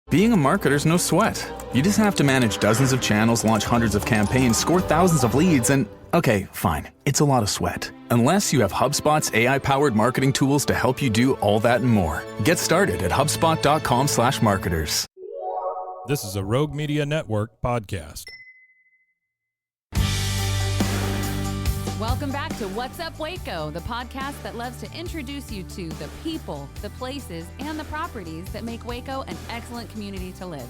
Being a marketer's no sweat. You just have to manage dozens of channels, launch hundreds of campaigns, score thousands of leads, and okay, fine, it's a lot of sweat. Unless you have HubSpot's AI-powered marketing tools to help you do all that and more. Get started at HubSpot.com/marketers. This is a Rogue Media Network podcast. Welcome back to What's Up Waco, the podcast that loves to introduce you to the people, the places, and the properties that make Waco an excellent community to live.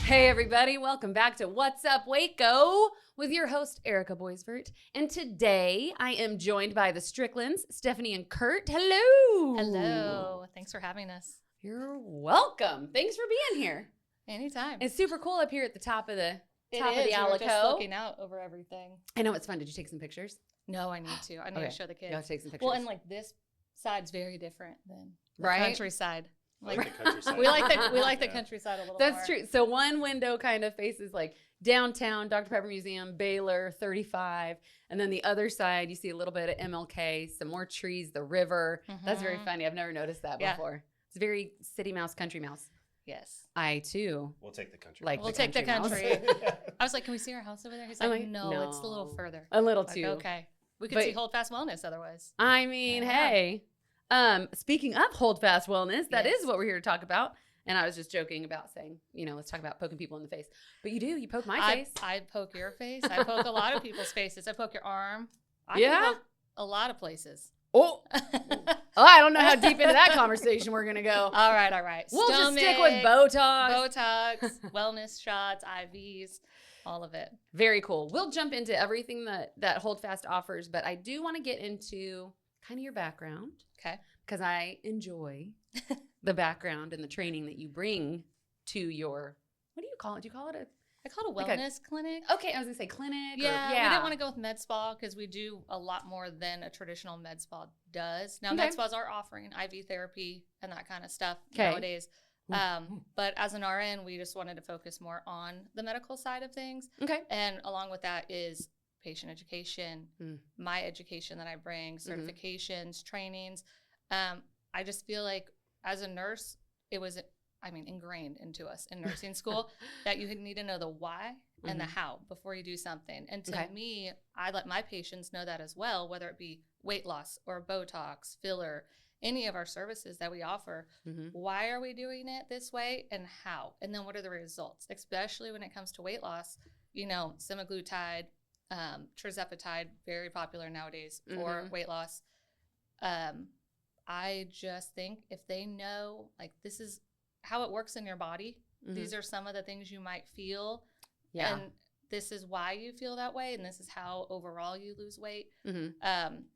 Hey everybody, welcome back to What's Up Waco with your host Erica Boisvert. And today I am joined by the Stricklens, Stephanie and Kurt. Hello. Hello. Thanks for having us. You're welcome. Thanks for being here. Anytime. It's super cool up here at the top of the We're Alico. just looking out over everything. I know it's fun. Did you take some pictures? No, I need to. I need to show the kids. You have to take some pictures. Well, and like this side's very different than the Right? countryside. Like the countryside. we like the countryside a little more. That's true. So one window kind of faces like downtown, Dr. Pepper Museum, Baylor, 35. And then the other side, you see a little bit of MLK, some more trees, the river. That's very funny. I've never noticed that before. It's very city mouse, country mouse. Yes. I too. We'll take the country. We'll take the country. mouse. I was like, can we see our house over there? He's like, no, it's a little further. A little Like, too. okay. We could see Hold Fast Wellness otherwise. I mean, hey. Speaking of Hold Fast Wellness, that is what we're here to talk about. And I was just joking about saying, let's talk about poking people in the face. But you poke my face. I poke your face. I poke a lot of people's faces. I poke your arm. I Yeah? can poke a lot of places. Oh, I don't know how deep into that conversation we're going to go. All right. We'll just stick with Botox. Botox, wellness shots, IVs, all of it. Very cool. We'll jump into everything that Hold Fast offers, but I do want to get into kind of your background. Okay. Because I enjoy the background and the training that you bring to your, what do you call it? Do you call it I call it a wellness clinic. Okay, I was going to say clinic. Yeah, we didn't want to go with med spa because we do a lot more than a traditional med spa does. Now, med spas are offering IV therapy and that kind of stuff nowadays. But as an RN, we just wanted to focus more on the medical side of things. Okay. And along with that is patient education, my education that I bring, certifications, trainings. I just feel like as a nurse, it was ingrained into us in nursing school that you need to know the why and the how before you do something. And to me, I let my patients know that as well, whether it be weight loss or Botox, filler, any of our services that we offer. Why are we doing it this way and how? And then what are the results, especially when it comes to weight loss? Semaglutide, tirzepatide, very popular nowadays for weight loss. I just think if they know, like, this is how it works in your body. These are some of the things you might feel. Yeah. And this is why you feel that way. And this is how overall you lose weight. And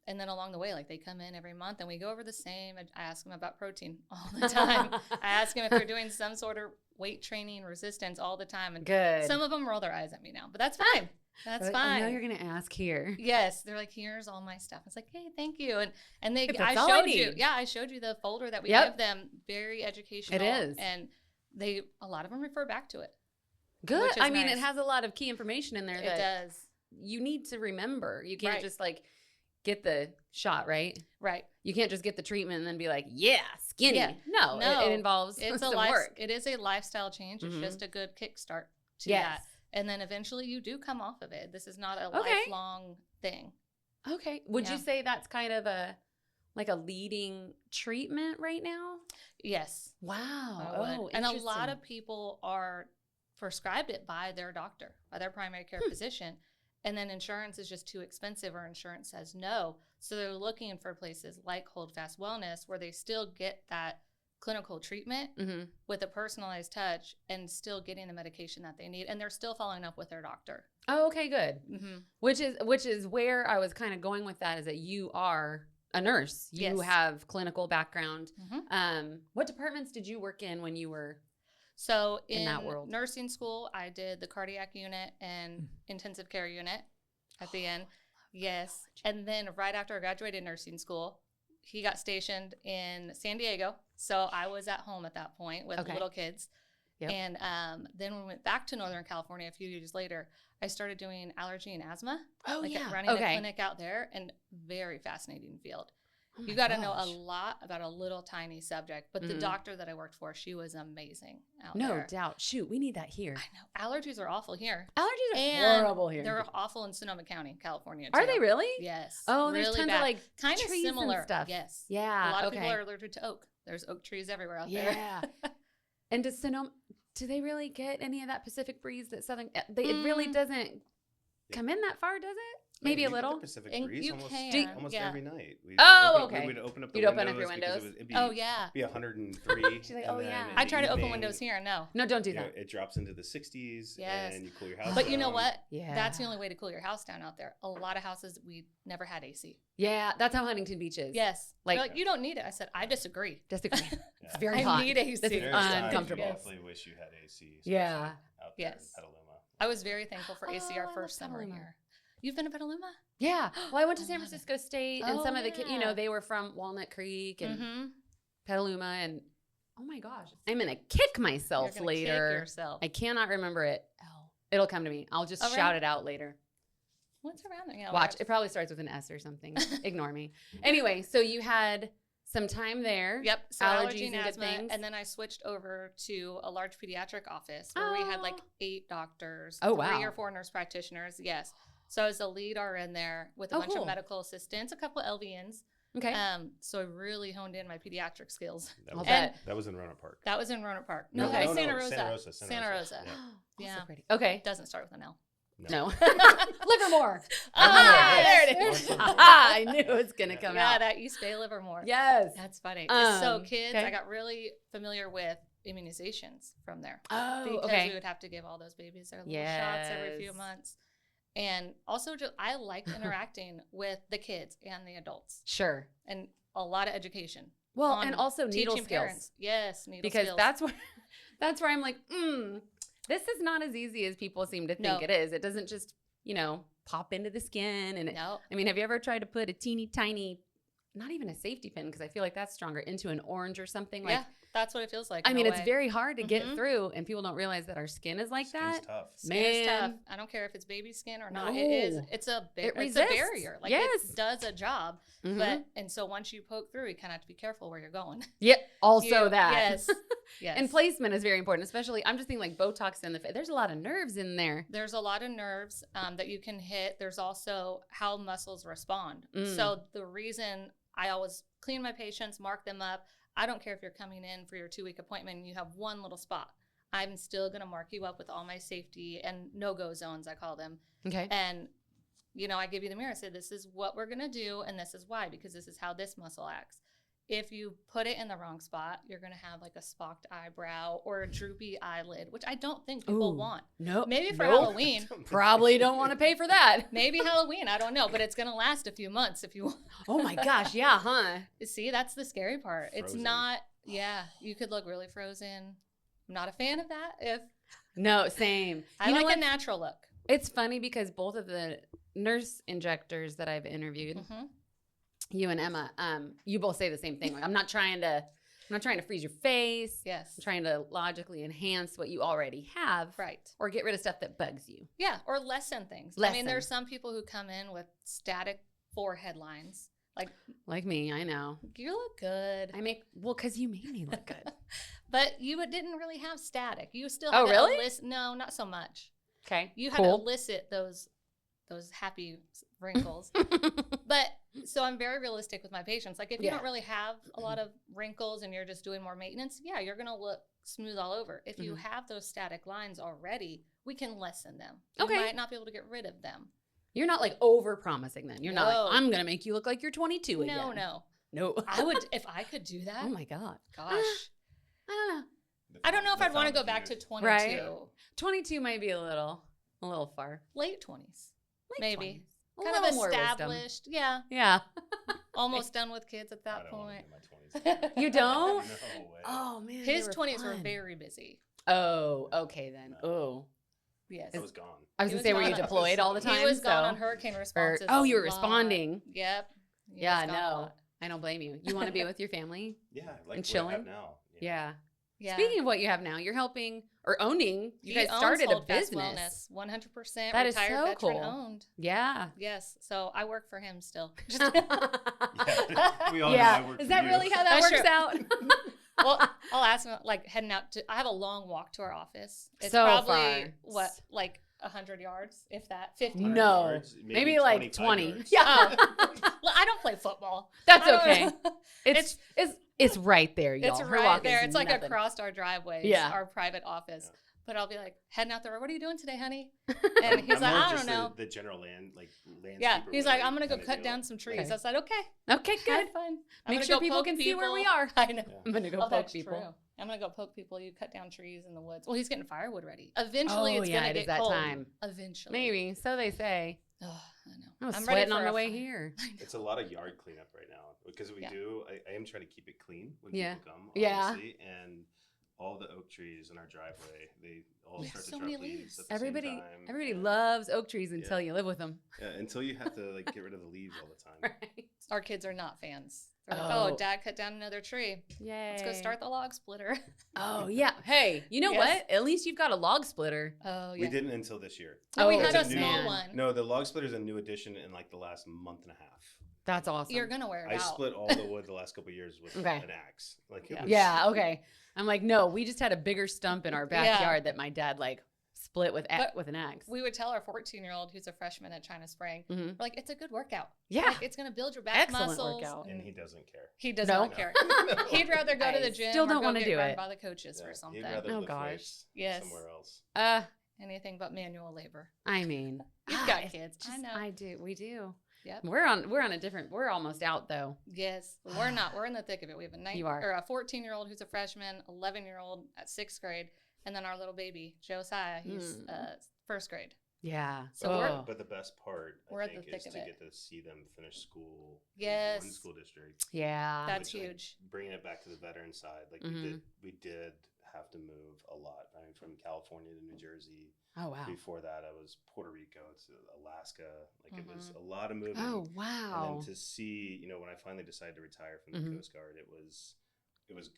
then along the way, like, they come in every month and we go over the same. I ask them about protein all the time. I ask them if they're doing some sort of weight training resistance all the time. And some of them roll their eyes at me now, but that's fine. That's fine. I know you're going to ask here. Yes. They're like, here's all my stuff. It's like, hey, thank you. And I showed you the folder that we give them. Very educational. It is. And a lot of them refer back to it. Good. I mean, it has a lot of key information in there. It does. You need to remember. You can't just get the shot, right? Right. You can't just get the treatment and then be like, skinny. Yeah. No. It involves some work. It is a lifestyle change. It's just a good kickstart to that. And then eventually you do come off of it. This is not a lifelong thing. Okay. Would you say that's kind of a leading treatment right now? Yes. Wow. And a lot of people are prescribed it by their doctor, by their primary care physician. And then insurance is just too expensive or insurance says no. So they're looking for places like Hold Fast Wellness where they still get that clinical treatment with a personalized touch and still getting the medication that they need, and they're still following up with their doctor. Oh, okay, good. Which is where I was kind of going with that, is that you are a nurse. You have clinical background. What departments did you work in when you were in that world? Nursing school, I did the cardiac unit and intensive care unit at the end. Yes. And then right after I graduated nursing school, he got stationed in San Diego. So I was at home at that point with little kids. Yep. And then we went back to Northern California a few years later. I started doing allergy and asthma. Running a clinic out there, and very fascinating field. Oh You my got to know a gosh. lot about a little tiny subject. But the doctor that I worked for, she was amazing out No there. doubt. Shoot, we need that here. I know. Allergies are awful here. Allergies are And horrible here. They're awful in Sonoma County, California, Are too. they really? Yes. Oh, there's really tons bad. of like kind of trees similar and stuff. Yes. Yeah. A lot of okay. people are allergic to oak. There's oak trees everywhere out there. Yeah. And does Sonoma, do they really get any of that Pacific breeze that Southern, it really doesn't come in that far, does it? Maybe Yeah, a you get the little? Pacific And breeze you almost, can, almost yeah. every night. We'd Okay. We would open up the You'd windows. open up your windows? It'd be, Oh, yeah. be 103. She's like, and oh, then yeah. in I the try to open evening, windows here. No. No, don't do you know, that. it drops into the 60s. Yes. And you cool your house But you know down. what? Yeah. That's the only way to cool your house down out there. A lot of houses, we never had AC. Yeah, that's how Huntington Beach is. Yes. Like- They're like, you don't need it. I said, I disagree. Disagree. Yeah. It's very I hot. need AC. This is There's times uncomfortable. You Yes. definitely wish you had AC. especially Yeah. Out there Yes. in Petaluma. I was very thankful for AC Oh, I our love first summer Petaluma. here. You've been to Petaluma? Yeah. Well, I went to I San love it. Francisco State, and some Oh, of the kids, you yeah. know, they were from Walnut Creek and Mm-hmm. Petaluma, and oh my gosh, I'm gonna kick myself You're gonna later. kick yourself. I cannot remember it. Oh. It'll come to me. I'll just All right. shout it out later. What's around there? Yeah, Watch. whatever. It probably starts with an S or something. Ignore me. Anyway, so you had some time there. Yep. So Allergies allergy and and good asthma. things. And then I switched over to a large pediatric office where we had like Oh. 8 doctors, Oh, 3 wow. or 4 nurse practitioners. Yes. So I was the lead RN there with a Oh, bunch cool. of medical assistants, a couple of LVNs. Okay. So I really honed in my pediatric skills. That I'll was, bet. that was in Roanoke Park. That was in Roanoke Park. No, No, no, Santa no, Rosa. Santa Rosa, Santa Rosa. yeah. Also Yeah. pretty. Okay. It doesn't start with an L. No. Livermore. Ah, there it is. I knew it was gonna come Yeah, out. that East Bay Livermore. Yes. That's funny. So Um, kids, okay. I got really familiar with immunizations from there. Oh, Because okay. we would have to give all those babies their little shots every few Yes. months. And also, I liked interacting with the kids and the adults, Sure. and a lot of education. Well, on and also needle teaching skills. parents. Yes, needle Because skills. that's where I'm like, this is not as easy as people seem to think No. it is. It doesn't just, pop into the skin. And no. I mean, have you ever tried to put a teeny tiny, not even a safety pin, because I feel like that's stronger, into an orange or something? Like, Yeah, that's what it feels like. I in mean, a it's way. very hard to get Mhm. through, and people don't realize that our skin is like Skin's that. tough. Skin is tough. Man. I don't care if it's baby skin or not. It is. No. It's a It it's a resists. barrier. Like Yes. it does a job. Mhm. But and so once you poke through, you kind of have to be careful where you're going. Yeah, also You- that. Yes. Yes. And placement is very important, especially, I'm just thinking like Botox in the face. There's a lot of nerves in there. There's a lot of nerves that you can hit. There's also how muscles respond. Mm. So the reason I always clean my patients, mark them up. I don't care if you're coming in for your 2-week appointment and you have one little spot. I'm still going to mark you up with all my safety and no-go zones, I call them. Okay. And, I give you the mirror. I say, this is what we're going to do, and this is why, because this is how this muscle acts. If you put it in the wrong spot, you're going to have like a spocked eyebrow or a droopy eyelid, which I don't think people Ooh. want. No. Maybe for Nope. Halloween. Probably don't want to pay for that. Maybe Halloween. I don't know, but it's going to last a few months if you want. Oh my gosh. Yeah, huh? See, that's the scary part. It's Frozen. not, you could look really frozen. I'm not a fan of that. If No, same. I You know like what? a natural look. It's funny because both of the nurse injectors that I've interviewed, Mhm. you and Emma, you both say the same thing. Like, I'm not trying to freeze your face. Yes. I'm trying to logically enhance what you already have, Right. or get rid of stuff that bugs you. Yeah, or lessen things. I Lessen. mean, there's some people who come in with static forehead lines. Like me, I know. You look good. Because you made me look good. But you didn't really have static. You still Oh, had to really? no, not so much. Okay. You had to elicit those happy wrinkles. But so I'm very realistic with my patients. Like if you Yeah. don't really have a lot of wrinkles and you're just doing more maintenance, yeah, you're going to look smooth all over. If you have those static lines already, we can lessen them. Okay. You might not be able to get rid of them. You're not like over promising then. You're not No. like, I'm going to make you look like you're 22 again. No. No. I would, if I could do that, Oh my God. gosh. I don't know. I don't know if The I'd want to go fountain back to youth. 22. Right. 22 might be a little far. Late 20s. Late Maybe. 20s. A Kind little of more wisdom. established. Yeah. Yeah. Almost done with kids at I that don't want point. to be in my 20s. You don't? No way. Oh man. His they 20s were fun. very busy. Oh, okay then. No. Oh. Yes. I was gone. I was He gonna was say, were you gone. deployed all the time? He was gone So- on hurricane or- responses. oh, you a were lot. responding. Yep. He Yeah, was gone a no. lot. I don't blame you. You want to be with your family? Yeah, like And what I chilling? have now. you know. Yeah. Yeah. Speaking of what you have now, you're helping or owning. You guys He started owns a Holdfast business. Wellness, 100% That is retired so veteran cool. owned. Yeah. Yes. So I work for him still. Just Yeah, we all know Yeah. I work Is for that you. really how that That's works true. out? Well, I'll ask him like heading out to. I have a long walk to our office. It's So probably far. like 100 yards, if that. 50. 100 No. yards, Maybe like 25 20. yards. Yeah. Oh. Well, I don't play football. That's I don't okay. know. It's right there, y'all. It's Her right walk there. is It's like nothing. across our driveway. Yeah. Our private office. Yeah. But I'll be like heading out there. What are you doing today, honey? And he's I'm like, more I just don't know. The general landscaper. Yeah. He's like, what I I'm gonna go kinda cut do. down some trees. Okay. I said, okay. Okay, good. Have fun. I'm Make gonna sure go people poke can see where we people. are. I know. I'm gonna go Oh, poke that's people. true. I'm gonna go poke people. You cut down trees in the woods. Well, he's getting firewood ready. Eventually, Oh, it's yeah, gonna it get is that cold. time. Eventually, Maybe. So they say. Oh, I know. I was I'm ready sweating for on the a way fire. here. It's a lot of yard cleanup right now because we Yeah. do. I am trying to keep it clean when Yeah. people come. Yeah. Obviously, and all the oak trees in our driveway, they all We have start to so drop many leaves. leaves. At the Everybody same time, everybody and- loves oak trees until Yeah. you live with them. Yeah, until you have to like get rid of the leaves all the time. Right. Our kids are not fans. They're like, Oh. oh, Dad cut down another tree. Yay. Let's go start the log splitter. Oh, yeah. Hey, you know Yes. what? At least you've got a log splitter. Oh, yeah. We didn't until this year. No, we Oh, had a it's a new- small man. one. No, the log splitter is a new addition in like the last month and a half. That's awesome. You're gonna wear it I out. split all the wood the last couple of years with Okay. an axe. Like it Yeah. was, Yeah, okay. I'm like, no, we just had a bigger stump in our backyard that my dad like split with But with an axe. We would tell our 14-year-old who's a freshman at China Spring, Mhm. we're like, it's a good workout. Yeah. Like, it's gonna build your back Excellent muscles. workout. And he doesn't care. He does No? not care. No. He'd rather go to the I gym still or don't go wanna get do run it. by the coaches Yeah, for something. He'd rather Oh, lift gosh. weights Yes. somewhere else. Anything but manual labor. I mean, You've got it's kids. I just- know. I do. We do. Yep. We're on a different. We're almost out though. Yes, we're not. We're in the thick of it. We have a You are. or a 14-year-old who's a freshman, 11-year-old at 6th grade, and then our little baby Josiah. He's first grade. Yeah. So Oh. But the best part, We're I at the think, thick is of to it. get to see them finish school. Yes. In one school district. Yeah. That's which, like, huge. Bringing it back to the veteran side, like Mhm. we did have to move a lot. I mean, from California to New Jersey. Oh wow. Before that, I was Puerto Rico to Alaska. Like it was Mhm. a lot of moving. Oh And wow. then to see, when I finally decided to retire from the Mhm. Coast Guard, it was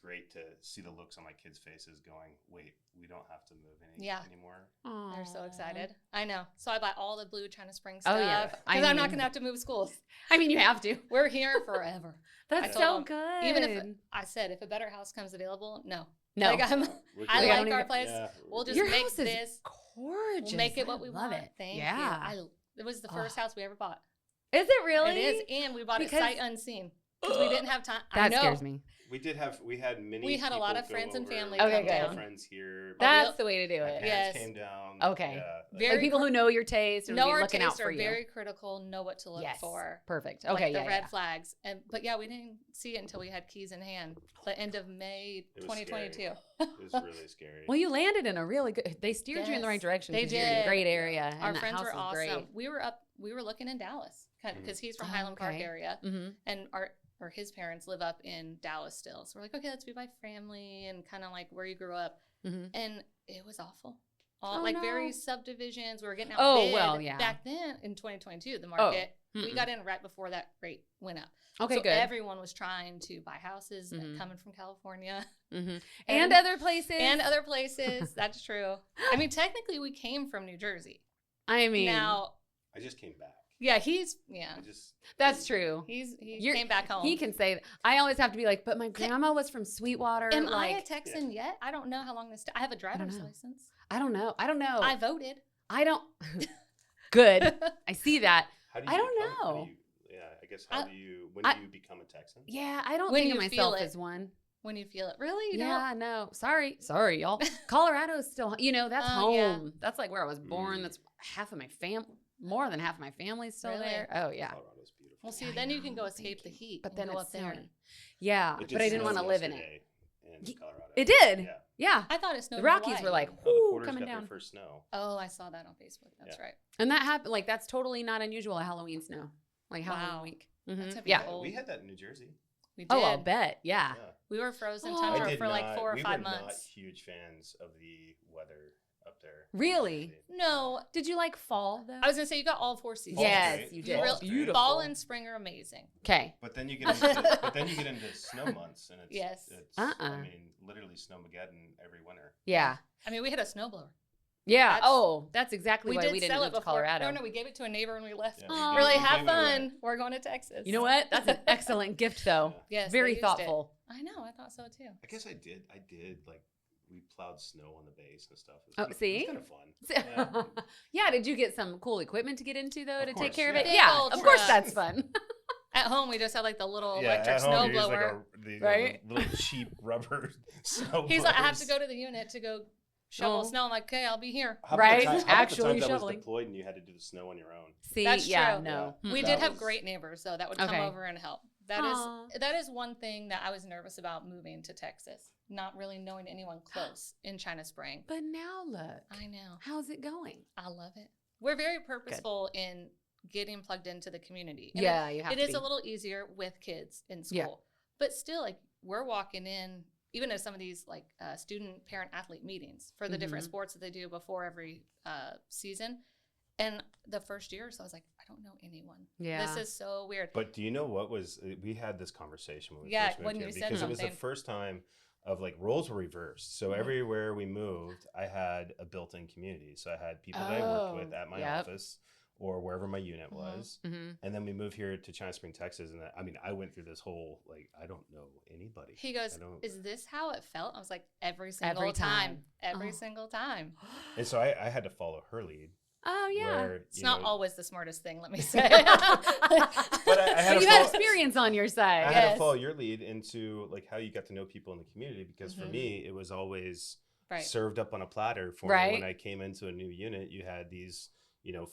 great to see the looks on my kids' faces going, wait, we don't have to move anymore. They're so Aw. excited. I know. So I buy all the blue China Spring stuff. Oh, yeah. Because I I'm not mean- going to have to move schools. I mean, you have to. We're here forever. That's told so them, good. Even if I said, if a better house comes available, no. no, Like, I We're like good. don't our even- place. Yeah, We'll just your make house this. is gorgeous. We'll make it what I we love want. it. Thank Yeah. you. It was the first Oh. house we ever bought. Is it really? It is. And we bought Because- it sight unseen. Because we didn't have time. I That know. scares me. we had many. We had a lot people of go friends and over. family We come had down. friends here. That's the way to do My it. parents Yes. came down. Okay. Yeah, Very Like people who know your taste and know will be our looking out tastes for are you. very critical, know what to look Yes. for. Perfect. Like Okay. the yeah. red yeah. flags. But yeah, we didn't see it until we had keys in hand. The end of May It was 2022. it was really scary. Well, you landed in a really good. They steered you in the right Yes, direction. they 'cause you're in a did. great area. Our and that friends house were is awesome. Great. We were looking in Dallas because he's from Oh, Highland Park okay. area, Mm-hmm. and his parents live up in Dallas still. So we're like, okay, let's be by family and kind of like where you grew up. Mm-hmm. And it was awful. Oh, Like no. very subdivisions. We were getting out Oh, bid. well, yeah. Back then in 2022, the market, we Mm-mm. got in right before that rate went up. Okay. So good. everyone was trying to buy houses Mhm. coming from California Mm-hmm. and- And other places. and other places. That's true. I mean, technically, we came from New Jersey. I mean, Now, I just came back. yeah, I just. that's true. he You're- came back home. He can say that. I always have to be like, but my grandma was from Sweetwater. Am like, I a Texan yet? I don't know how long this. I have a driver's know. license. I don't know. I don't know. I voted. I don't. Good. I see that. How do I don't become- how do know. you- yeah, I guess. I- When do you become a Texan? Yeah, I don't When think of you feel myself it. as one. When you feel it, really? You Yeah, no. Sorry, y'all. Colorado's still, that's Oh, yeah. home. That's like where I was born. Mm. That's half of my more than half of my family's still Really? there. Oh yeah. Colorado's beautiful. Well, see, I then you can know, go thank escape the you. heat. But and then go it's up there. sunny. Yeah, It but just I didn't want to snowed live in it. yesterday in Colorado. It did. Yeah. Yeah. I thought it snowed. The in Rockies were Hawaii. like, Oh, the whoo, Porters coming got down. their first snow. Oh, I saw that on Facebook. That's Yeah. right. And that happened. Like that's totally not unusual. At Halloween snow, like Halloween Wow. week. That's Mhm. gonna be Yeah. cold. We had that in New Jersey. We did. Oh, I'll bet. Yeah. Yeah. We were frozen Oh. tundra I did for like not- 4 or we 5 were not months. huge fans of the weather up there. Really? No, Did you like fall though? I was gonna say you got all 4 seasons. Fall's Yes, great. you You did. Fall's really- great. Beautiful. Fall and spring are amazing. Okay. But then you get into snow months, and it's Yes. I Uh-uh. mean, literally snowmageddon every winter. Yeah. I mean, we had a snowblower. Yeah. That's exactly we why did we didn't sell move it to before. Colorado. No, we gave it to a neighbor when we left. Yeah, We're like, we have gave it away. fun. We're going to Texas. You know what? That's an excellent gift, though. Yes, Very they used thoughtful. It. I know. I thought so too. I guess I did like we plowed snow on the base and stuff. See? It was kind of fun. Yeah. Did you get some cool equipment to get into though Of to course, take care of yeah. it? Big Yeah, old of course trucks. that's fun. At home, we just had like the little Yeah, electric at home, you use, snowblower. the Right? little cheap rubber snow. He's like, I have blowers. to go to the unit to go shovel snow. I'm like, okay, I'll be here. How about Right? the time- how about the Actually times I was shoveling. deployed and you had to do the snow on your own. See, That's yeah, true. no. We That did have was- great neighbors though that would come Okay. over and help. Aw. That is one thing that I was nervous about moving to Texas, not really knowing anyone close in China Spring. But now look. I know. How's it going? I love it. We're very purposeful in getting plugged into the community. And Yeah, you have it to is be. a little easier with kids in school. Yeah. But still, like, we're walking in, even at some of these like student parent athlete meetings for the different Mhm. sports that they do before every season. And the first year, so I was like, I don't know anyone. Yeah. This is so weird. But do you know what was? We had this conversation when we Yeah, first moved when here you said because it was the something. first time of like roles were reversed. So Mhm. everywhere we moved, I had a built-in community. So I had people that I worked with at my yep. office or wherever my unit Mhm. was. Mm-hmm. And then we moved here to China Spring, Texas. And I went through this whole, like, I don't know anybody. He goes, I don't- is this how it felt? I was like, every single time. Every Oh. single time. And so I had to follow her lead. Oh, yeah. Where, It's you not know, always the smartest thing, let me say. But I had But to you had follow- experience on your side. I had to Yes. follow your lead into like how you got to know people in the community because for Mhm. me it was always Right. served up on a platter for Right. me when I came into a new unit. You had these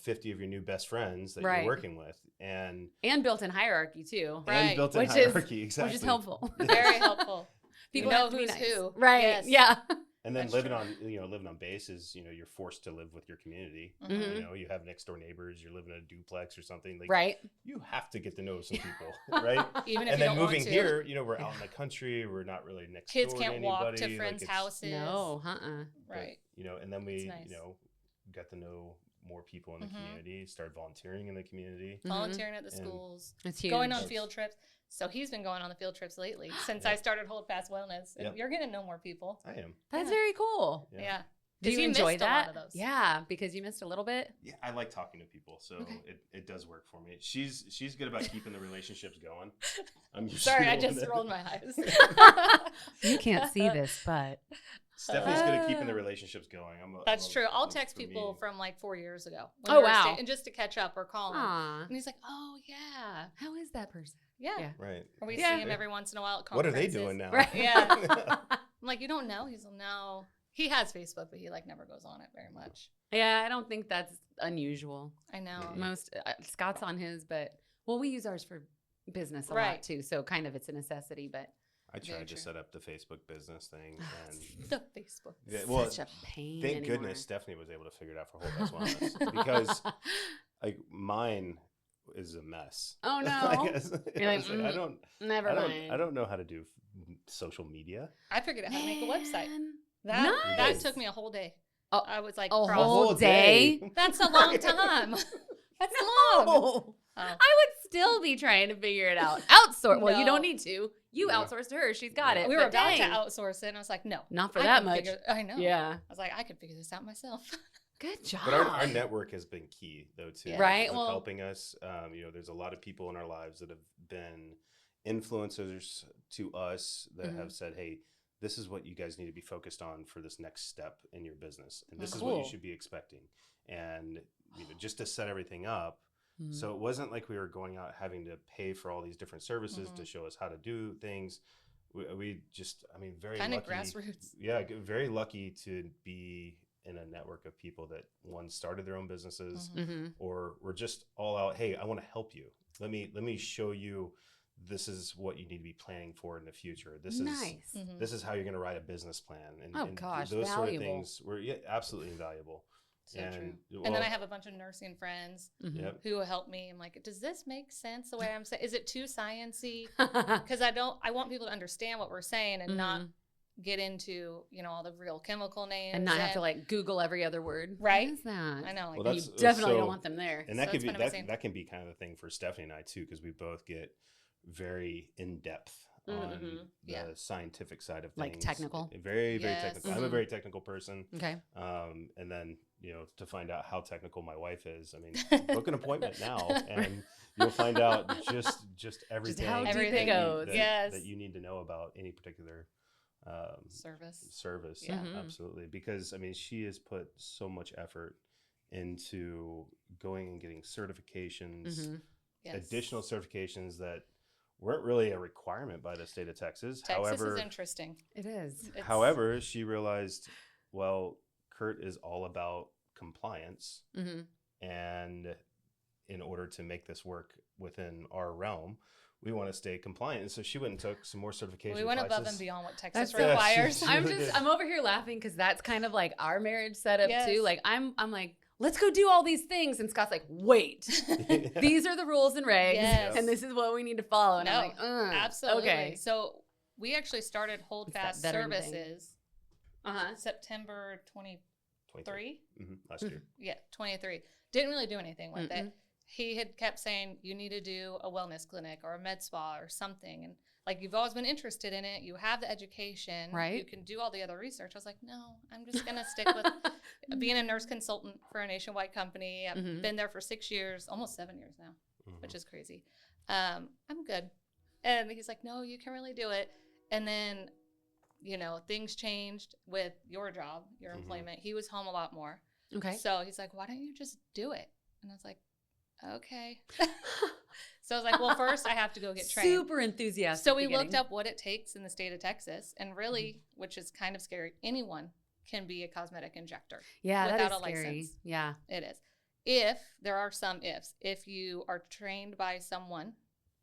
50 of your new best friends that Right. you're working with and built-in hierarchy too, Right. built-in Which is- hierarchy exactly. which is helpful. Very helpful. People You know have to be who's nice. who. Right. Yes. Yeah. And then That's living true. on living on base is you're forced to live with your community. Mhm. You have next door neighbors, you're living in a duplex or something like Right. you have to get to know some people, right? Even if And you then don't moving want to. here, we're out in the country. We're not really next Kids door to can't anybody. walk to like, friends' it's- houses. No. but, Right. and then we, It's nice. got to know more people in the Mhm. community, started volunteering in the community. Mhm. Volunteering at the And- schools. It's huge. Going on field trips. So he's been going on the field trips lately since I Yep. started Hold Fast Wellness. And Yep. you're getting to know more people. I am. That's Yeah. very cool. Yeah. Do 'Cause you he enjoy missed a that? lot of those. Yeah, because you missed a little bit. Yeah, I like talking to people, so Okay. it does work for me. She's good about keeping the relationships going. I'm usually Sorry, I the one just that- rolled my eyes. You can't see this, but Stephanie's good at keeping the relationships going. That's true. I'll I'm text for people me. from like 4 years ago. Oh, wow. And just to catch up or call him. aw, And he's like, oh, yeah. how is that person? Yeah. Yeah. Right. Or we Yeah. see him every once in a while at What are they conferences. doing now? Right. Yeah. I'm like, you don't know? He's like, no. He has Facebook, but he like never goes on it very much. Yeah, I don't think that's unusual. I know. Mhm. Most Scott's on his, but we use ours for business a lot Right. too, so kind of it's a necessity. But I Very tried to true. set up the Facebook business thing, and The Facebook. yeah, it's well, such a pain. thank anymore. goodness Stephanie was able to figure it out for Whole Fast Wellness because like mine is a mess. Oh, no. I guess. You're like, I was like, never mind. I don't know how to do social media. I figured out how to make a website. Man. That Nice. took me a whole day. Oh, I was like, a cross- whole day? That's a long time. That's long. Oh. Oh. I would still be trying to figure it out. Outsource. Well, you No. don't need to. You Yeah. outsource to her. She's got it. We were but about to dang. outsource it, and I was like, no. Not for I that can much. I know. Yeah. I was like, I could figure this out myself. Good job. But our network has been key though too, Yeah. Right, with well- helping us. There's a lot of people in our lives that have been influencers to us that Mhm. have said, "Hey, this is what you guys need to be focused on for this next step in your business, and this Oh, is what you cool. should be expecting." And just to set everything up, Mhm. so it wasn't like we were going out having to pay for all these different services to show us how to do things. We just, very Kind of lucky. grassroots. Yeah, very lucky to be in a network of people that one started their own businesses Mhm. or were just all out. Hey, I want to help you. Let me show you. This is what you need to be planning for in the future. This Nice. Mhm. this is how you're going to write a business plan. And, Oh, and gosh, those sort of valuable. things were absolutely invaluable. So and true. well, And then I have a bunch of nursing friends Mhm. Yep. who help me. I'm like, does this make sense the way I'm saying? Is it too sciencey? Mhm. Because I want people to understand what we're saying and not get into, all the real chemical names. and not have to like Google every other word. Right. What is that? I know. Like, Well, you that's- definitely so- don't want them there. And that So could it's be been amazing. that can be kind of the thing for Stephanie and I too, because we both get very in depth on Yeah. the scientific side of things. Like technical? Very, very Yes. technical. I'm a very technical person. Okay. And then, to find out how technical my wife is, I mean, book an appointment now and you'll find out just everything, how deep it goes. that you need to know about any particular Service. Yeah, Mhm. absolutely. Because I mean, she has put so much effort into going and getting certifications, Yes. additional certifications that weren't really a requirement by the state of Texas. Texas is interesting. It is. However, she realized, well, Kurt is all about compliance, and in order to make this work within our realm, we want to stay compliant. And so she went and took some more certification We went classes. above and beyond what Texas That's so- requires. She I'm really did. I'm over here laughing because that's kind of like our marriage setup Yes. too. Like I'm like, let's go do all these things, and Scott's like, wait, these are the rules and regs, Yes. and this is what we need to follow. And No, I'm like, absolutely. okay. So we actually started Hold It's that Fast veteran thing. services September 23. Last year. Yeah, 23. Didn't really do anything with it. He had kept saying, you need to do a wellness clinic or a med spa or something. And like, you've always been interested in it. You have the education. Right. You can do all the other research. I was like, no, I'm just going to stick with being a nurse consultant for a nationwide company. I've been there for 6 years, almost 7 years now, which is crazy. I'm good. And he's like, no, you can really do it. And then, things changed with your job, your employment. He was home a lot more. Okay. So he's like, why don't you just do it? And I was like, okay. So I was like, well, first I have to go get trained. Super enthusiastic. So we looked up what it takes in the state of Texas, and really, which is kind of scary, anyone can be a cosmetic injector. Yeah, without that is a scary. license. Yeah. It is. If there are some ifs, if you are trained by someone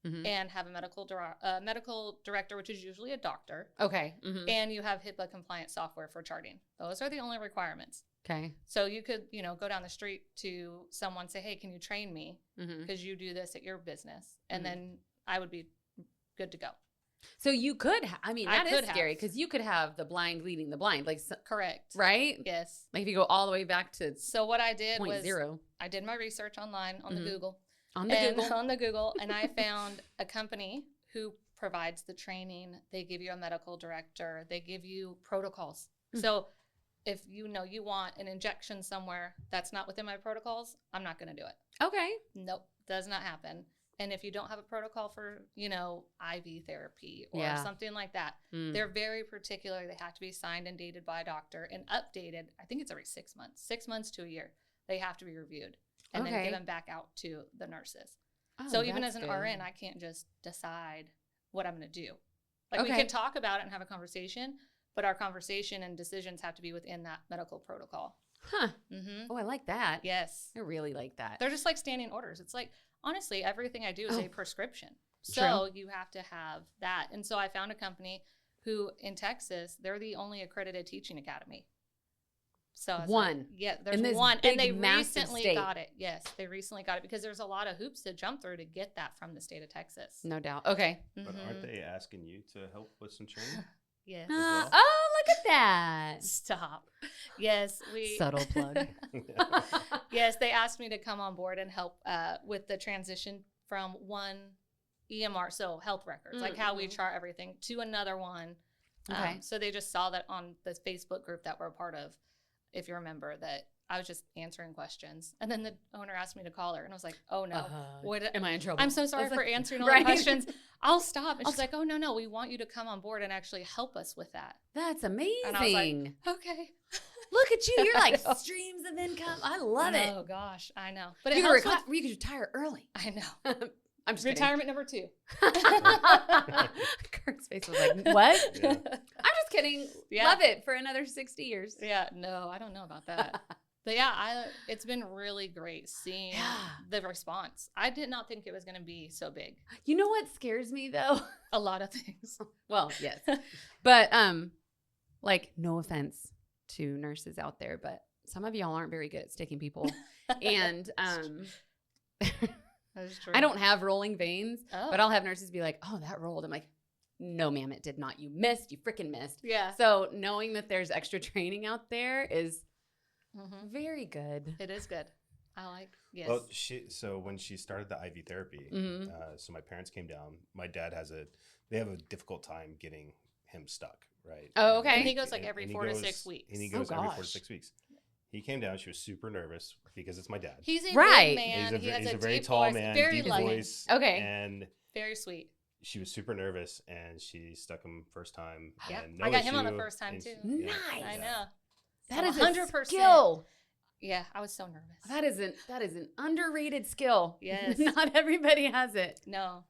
and have a medical director, which is usually a doctor, Okay. and you have HIPAA compliant software for charting, those are the only requirements. Okay. So you could, go down the street to someone, say, hey, can you train me? Because you do this at your business. And then I would be good to go. So you could, that is could scary have. because you could have the blind leading the blind, like, Correct. right? Yes. Like if you go all the way back to So what I did point was zero I did my research online on the Google. on the Google. On the Google, and I found a company who provides the training. They give you a medical director. They give you protocols. So if you want an injection somewhere that's not within my protocols, I'm not going to do it. Okay. Nope, does not happen. And if you don't have a protocol for, IV therapy or Yeah. something like that, they're very particular. They have to be signed and dated by a doctor and updated. I think it's every 6 months, 6 months to a year. They have to be reviewed and then Okay. given back out to the nurses. Oh, So even as that's an good. RN, I can't just decide what I'm going to do. Like we Okay. can talk about it and have a conversation, but our conversation and decisions have to be within that medical protocol. Huh. Mm-hmm. Oh, I like that. Yes. I really like that. They're just like standing orders. It's like, honestly, everything I do is Oh. a prescription. So you have to have that. And so I found a company who in Texas, they're the only accredited teaching academy. So I was One. like, yeah, there's In this one. big, And they massive recently state. got it. Yes, they recently got it because there's a lot of hoops to jump through to get that from the state of Texas. No doubt. Okay. But Mhm. aren't they asking you to help with some training? Yes. well? Oh, look at that. Stop. Yes, we Subtle plug. Yes, they asked me to come on board and help with the transition from one EMR, so health records, like how we chart everything, to another one. Okay. So they just saw that on the Facebook group that we're a part of, if you remember, that I was just answering questions. And then the owner asked me to call her, and I was like, oh no. What, Am I in trouble? I'm so sorry was for like, answering all right. the questions. I'll stop. And she's like, oh, no, we want you to come on board and actually help us with that. That's amazing. And I was like, okay. Look at you. You're like know. streams of income. I love it. Oh, gosh. I know. But it You helps could, with, you could retire early. I know. I'm just Retirement number 2. kidding. Kurt's face was like, what? Yeah. I'm just kidding. Yeah. Love it for another 60 years. Yeah, no, I don't know about that. But yeah, it's been really great seeing Yeah. the response. I did not think it was going to be so big. You know what scares me though? A lot of things. Well, yes. But like no offense to nurses out there, but some of y'all aren't very good at sticking people. And That is true. I don't have rolling veins, Oh. but I'll have nurses be like, "Oh, that rolled." I'm like, "No, ma'am, it did not. You missed. You freaking missed." Yeah. So knowing that there's extra training out there is Mhm. very good. It is good. I like, yes. Well, so when she started the IV therapy, Mhm. so my parents came down. My dad has a they have a difficult time getting him stuck, right? Oh, okay. And he goes like every 4 to 6 weeks. And he goes every 4 to gosh. 6 weeks. He came down. She was super nervous because it's my dad. He's a Right. big man. He has he's a a very deep tall voice, man, very deep loving, voice. Okay. And very sweet. she was super nervous, and she stuck him first time. Yeah, and no I got him on the issue, first time and too. Nice. I know. That So is 100%. a skill. Yeah, I was so nervous. That is an underrated skill. Yes. Not everybody has it. No.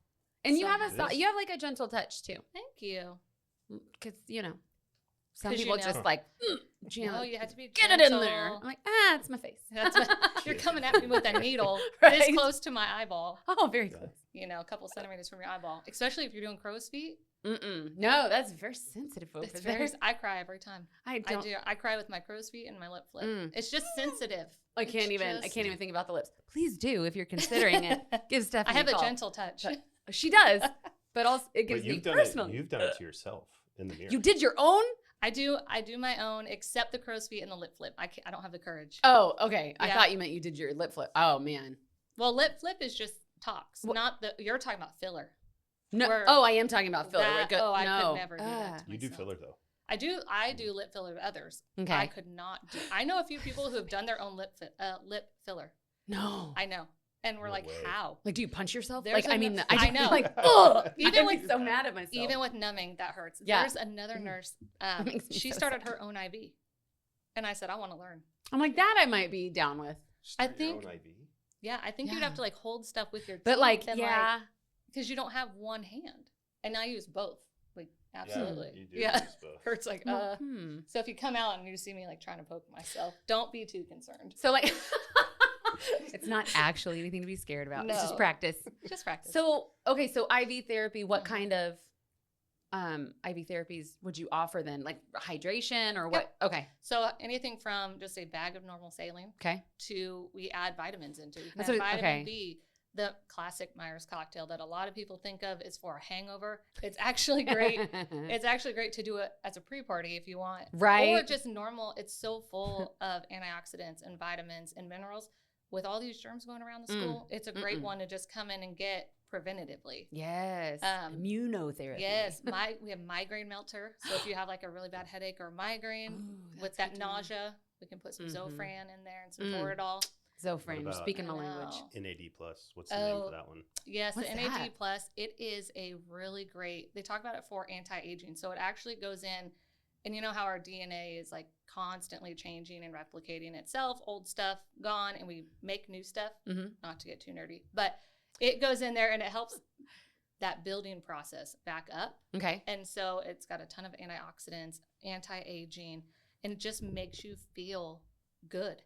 And you So have nice. you have like a gentle touch too. Thank you. Because, you know, some 'Cause you people know. just like, jam No, it. you have to be Get it in gentle. there. I'm like, it's my face. That's you're coming at me with a needle Right. this close to my eyeball. Oh, very close. You know, a couple centimeters from your eyeball. Especially if you're doing crow's feet. No, that's very sensitive over It's there. very. I cry every time. I I don't. do. I cry with my crow's feet and my lip flip. Mm. It's just sensitive. I can't It's even. I just- can't even think about the lips. Please do if you're considering it. Give Stephanie. I have a call. gentle touch. She does, but also it gives but me you've done personal. it. You've done it to yourself in the mirror. You did your own? I do my own, except the crow's feet and the lip flip. I don't have the courage. Oh, okay. I Yeah. thought you meant you did your lip flip. Oh man. Well, lip flip is just tox, Wha- not the. You're talking about filler. No. Where- Oh, I am talking about filler. That- Good. I no. could never do that to You do myself. filler though. I do lip filler to others. Okay. I could not do. I know a few people who have done their own lip filler. No. I know, and we're No like, way. how? Like, do you punch yourself? There's Like, I mean, ano- I, I just, know. Like, ugh. Even I'd be with- so mad at myself. Even with numbing, that hurts. Yeah. There's another nurse. makes me She so started sad. her own IV, and I said, I want to learn. I'm like that. I might be down with, Start your think- own IV. Yeah, I think you'd Yeah. have to like hold stuff with your teeth, but like, and, yeah. because you don't have one hand, and I use both. Like, Yeah, absolutely. you do Yeah. use both. Hurts like Well, So if you come out and you see me like trying to poke myself, don't be too concerned. So like, it's not actually anything to be scared about. It's just No. practice. Just practice. So okay, so IV therapy. What Mhm. kind of IV therapies would you offer then? Like hydration or what? Okay, So anything from just a bag of normal saline okay. to we add vitamins into. You can That's add what- vitamin okay. B, the classic Myers cocktail that a lot of people think of is for a hangover. It's actually great. It's actually great to do it as a pre-party if you want. Right. Or just normal. It's so full of antioxidants and vitamins and minerals. With all these germs going around the school, it's a great one to just come in and get preventatively. Yes. Um, Immunotherapy. Yes, we have migraine melter. So if you have like a really bad headache or migraine Ooh, with that's that good to know. nausea, we can put some Mhm. Zofran in there and some Mm. Toradol. Zofran, you're about- speaking my I language. know. NAD plus. What's the name Oh. for that one? Yes, What's the NAD that? plus, it is a really great, they talk about it for anti-aging. So it actually goes in, and you know how our DNA is like constantly changing and replicating itself, old stuff gone, and we make new stuff, Mhm. not to get too nerdy, but it goes in there and it helps that building process back up. Okay. And so it's got a ton of antioxidants, anti-aging, and it just makes you feel good.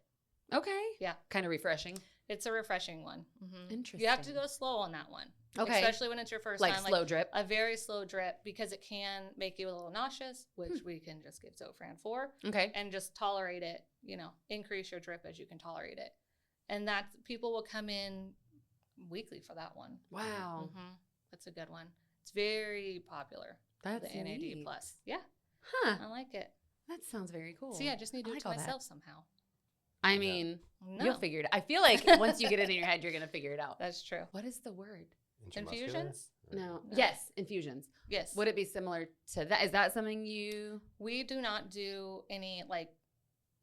Okay. Yeah. Kind of refreshing. It's a refreshing one. You have to Interesting. go slow on that one. Okay. Especially when it's your first Like time. slow drip. A very slow drip because it can make you a little nauseous, which we can just give Zofran for, Okay. and just tolerate it, increase your drip as you can tolerate it. And that people will come in weekly for that one. Wow. That's a good one. It's very popular. That's the NAD neat. plus. Yeah, Huh. I like it. That sounds very cool. See, I just need to do I it like to all that. myself somehow. I mean, No, you'll figure it. I feel like once you get it in your head, you're gonna figure it out. that's true. What is the word? Intramuscular? Infusions? Or- No. No. Yes, infusions. Yes. Would it be similar to that? Is that something you? We do not do any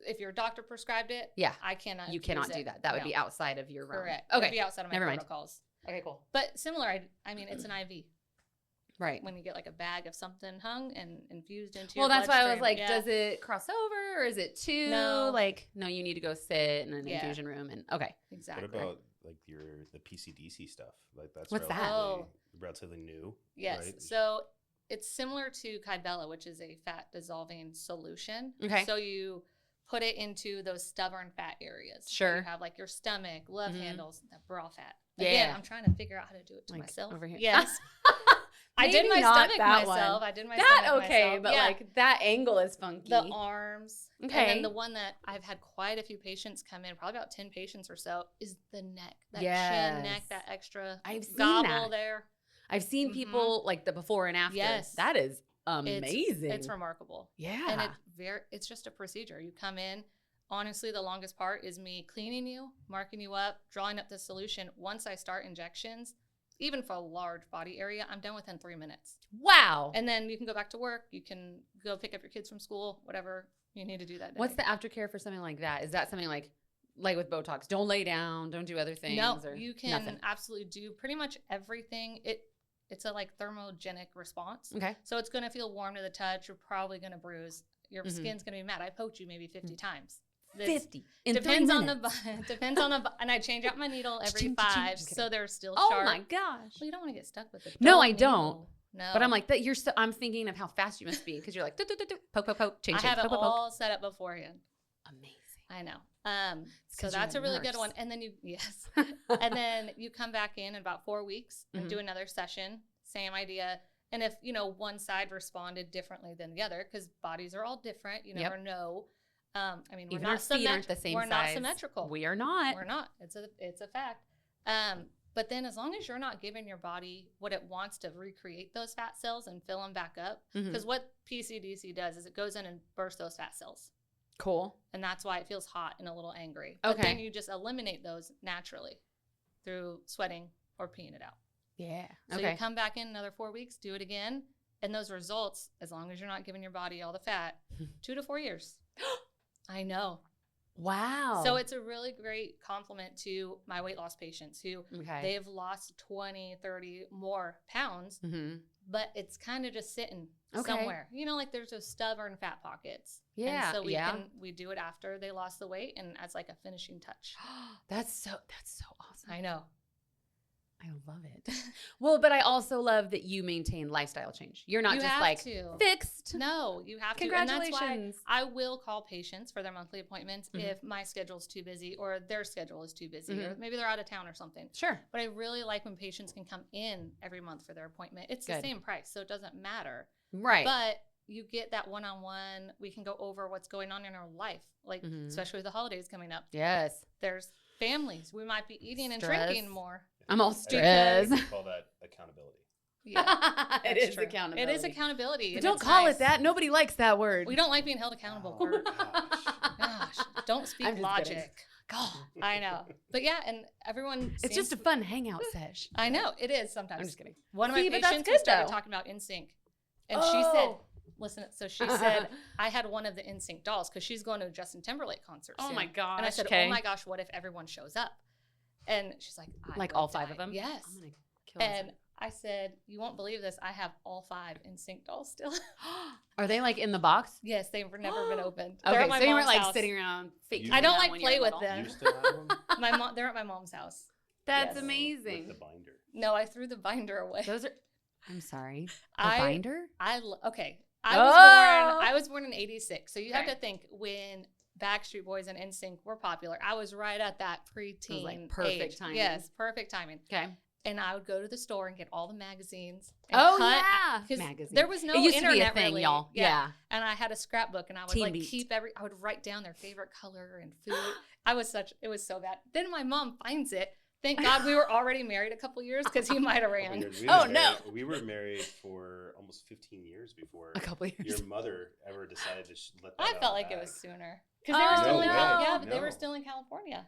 if your doctor prescribed it. Yeah. I cannot. You infuse cannot it. do that. That would No. be outside of your realm. Correct. Okay. It'd be outside of my Never mind. protocols. Okay. Cool. But similar, I mean, it's an IV. Right. When you get like a bag of something hung and infused into Well, your that's why I was bloodstream. like, Yeah. does it cross over or is it too? No. Like, no, you need to go sit in an Yeah. infusion room and okay. Exactly. What about like the PCDC stuff? Like that's What's that? relatively, Oh. relatively new. Yes. right? So it's similar to Kybella, which is a fat dissolving solution. Okay. So you put it into those stubborn fat areas. So Sure. you have like your stomach, love Mhm. handles, that bra fat. Again, Yeah. I'm trying to figure out how to do it to Like, myself. over here. Yes. I did Maybe my not stomach that myself. one. I did my That stomach okay, myself. but Yeah. like that angle is funky. The arms. Okay. And then the one that I've had quite a few patients come in, probably about 10 patients or so, is the neck. That chin neck, Yes. that extra I've seen gobble that. there. I've seen Mhm. people like the before and after. Yes. That is amazing. It's remarkable. yeah. And it's just a procedure. You come in. Honestly, the longest part is me cleaning you, marking you up, drawing up the solution. Once I start injections, even for a large body area, I'm done within 3 minutes. Wow. And then you can go back to work. You can go pick up your kids from school, whatever you need to do that day. What's the aftercare for something like that? Is that something like with Botox? Don't lay down. Don't do other things. No, or you can nothing? absolutely do pretty much everything. It's a like thermogenic response. Okay. So it's going to feel warm to the touch. You're probably going to bruise. Your skin's going to be mad. I poked you maybe 50 times. 50 in Depends 3 on minutes. depends on the and I change out my needle every Ching, ching, 5, just so they're still Oh sharp. my gosh. Well, you don't want to get stuck with it. No, I needle. don't. No, But I'm like that. I'm thinking of how fast you must be because you're like poke, poke, poke, change. I have poke, it poke, all set up beforehand. poke. Amazing. I know. So 'cause you're that's a a really good nurse. one. And then and then you come back in about 4 weeks and do another session. Same idea. And if one side responded differently than the other, because bodies are all different, you never know. I mean, we're Even not our feet aren't the same We're size. not symmetrical. We are not. We're not. It's a fact. But then as long as you're not giving your body what it wants to recreate those fat cells and fill them back up, because what PCDC does is it goes in and bursts those fat cells. Cool. And that's why it feels hot and a little angry. But Okay. then you just eliminate those naturally through sweating or peeing it out. Yeah. So Okay. you come back in another 4 weeks, do it again. And those results, as long as you're not giving your body all the fat, 2 to 4 years. I know. Wow. So it's a really great compliment to my weight loss patients who they've lost 20, 30 more pounds, but it's kind of just sitting somewhere. Like there's those stubborn fat pockets. Yeah. And so we do it after they lost the weight and as like a finishing touch. That's so awesome. I know. I love it. Well, but I also love that you maintain lifestyle change. You're not You just have like to. fixed. No, you have to. Congratulations. And that's why I will call patients for their monthly appointments if my schedule's too busy or their schedule is too busy or maybe they're out of town or something. Sure. But I really like when patients can come in every month for their appointment. It's the same price, so it doesn't matter. Right. But you get that one-on-one. We can go over what's going on in our life, like especially with the holidays coming up. Yes. There's families. We might be eating and Stress. drinking more. I'm all I stressed. call that accountability. Yeah, It that's is true. accountability. It is accountability. But and don't it's call nice. it that. Nobody likes that word. We don't like being held accountable, Oh, Kurt. gosh. Gosh, don't speak I'm just kidding. logic. God. I know. But yeah, and everyone It's just a fun hangout sesh. I know, it is sometimes. I'm just kidding. One of See, my but that's patients good, we started though. talking about NSYNC. And she said, Oh. listen, so she said, I had one of the NSYNC dolls because she's going to a Justin Timberlake concert Oh soon. my gosh. And I said, okay. oh my gosh, what if everyone shows up? And she's like, I Like will all 5 die. of them? Yes. I'm gonna kill And I said, you won't believe this. I have all 5 NSYNC dolls still. Are they like in the box? Yes, they've never been opened. Okay, They're at my so you weren't mom's like house. sitting around faking. I don't them like when play you're with little? them. You still have them? They're at my mom's house. That's Yes. amazing. With the binder. No, I threw the binder away. Those are. I'm sorry. The I- binder. Okay. Oh! I was born in 86. So you have Okay. to think when Backstreet Boys and NSYNC were popular, I was right at that preteen like perfect age. timing. Yes, perfect timing. Okay. And I would go to the store and get all the magazines. And Oh cut, yeah. 'cause Magazine. there was no it used internet to be a thing, really. y'all. Yeah. And I had a scrapbook and I would Teen like Beat. keep I would write down their favorite color and food. It was so bad. Then my mom finds it. Thank God we were already married a couple years because he might have Couple ran. years. We Oh, were no. married- We were married for almost 15 years before A couple years. your mother ever decided to let that I out felt of like the it was bag. sooner. Because they were Oh, still in no. yeah, but they No. were still in California.